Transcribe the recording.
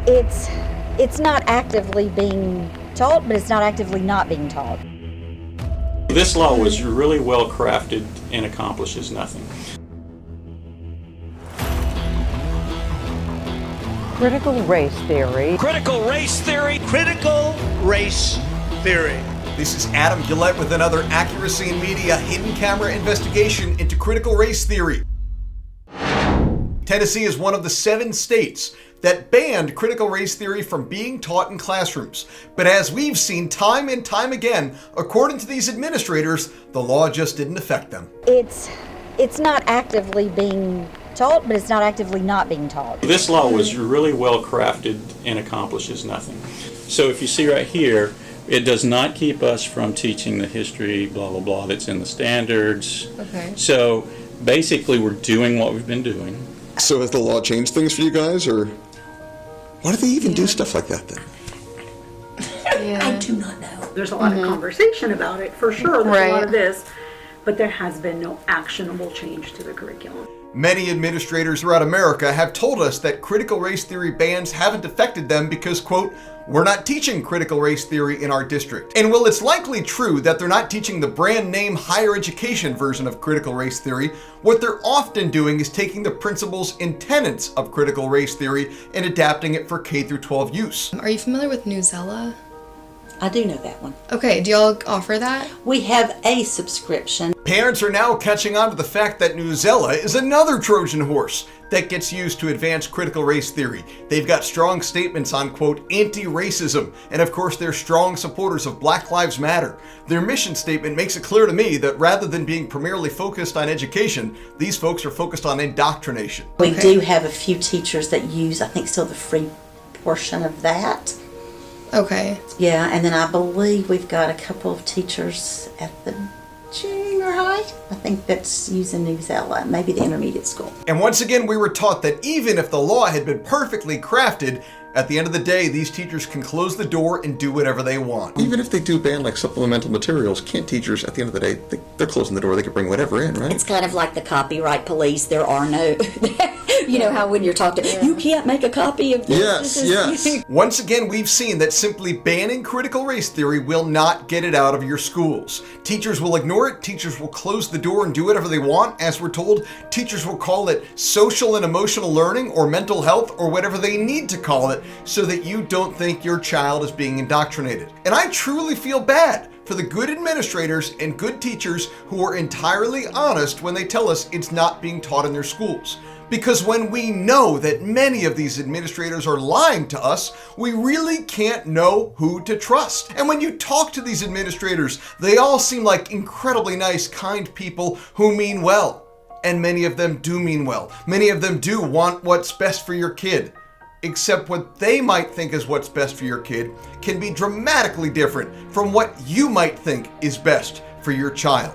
It's not actively being taught, but it's not actively not being taught. This law was really well crafted and accomplishes nothing. Critical race theory. Critical race theory. Critical race theory. This is Adam Gillette with another Accuracy in Media hidden camera investigation into critical race theory. Tennessee is one of the 7 states that banned critical race theory from being taught in classrooms. But as we've seen time and time again, according to these administrators, the law just didn't affect them. It's not actively being taught, but it's not actively not being taught. This law was really well crafted and accomplishes nothing. So if you see right here, it does not keep us from teaching the history, blah, blah, blah, that's in the standards. Okay. So basically we're doing what we've been doing. So has the law changed things for you guys, or why do they even do stuff like that then? I do not know. There's a lot of conversation about it, for sure. There's Right. a lot of this, but there has been no actionable change to the curriculum. Many administrators throughout America have told us that critical race theory bans haven't affected them because, quote, we're not teaching critical race theory in our district. And while it's likely true that they're not teaching the brand name higher education version of critical race theory, what they're often doing is taking the principles and tenets of critical race theory and adapting it for K through 12 use. Are you familiar with Newsella? I do know that one. Okay, do y'all offer that? We have a subscription. Parents are now catching on to the fact that Newsella is another Trojan horse that gets used to advance critical race theory. They've got strong statements on, quote, anti-racism, and of course they're strong supporters of Black Lives Matter. Their mission statement makes it clear to me that rather than being primarily focused on education, these folks are focused on indoctrination. We do have a few teachers that use, I think, still the free portion of that. Okay. Yeah, and then I believe we've got a couple of teachers at the junior high, I think, that's using Newsella, maybe the intermediate school. And once again, we were taught that even if the law had been perfectly crafted, at the end of the day, these teachers can close the door and do whatever they want. Even if they do ban like supplemental materials, can't teachers at the end of the day, they're closing the door, they can bring whatever in, right? It's kind of like the copyright police. There are no, you know how when you're talking, you can't make a copy of this. Yes. Once again, we've seen that simply banning critical race theory will not get it out of your schools. Teachers will ignore it, teachers will close the door and do whatever they want. As we're told, teachers will call it social and emotional learning or mental health or whatever they need to call it so that you don't think your child is being indoctrinated. And I truly feel bad for the good administrators and good teachers who are entirely honest when they tell us it's not being taught in their schools. Because when we know that many of these administrators are lying to us, we really can't know who to trust. And when you talk to these administrators, they all seem like incredibly nice, kind people who mean well. And many of them do mean well. Many of them do want what's best for your kid. Except what they might think is what's best for your kid can be dramatically different from what you might think is best for your child.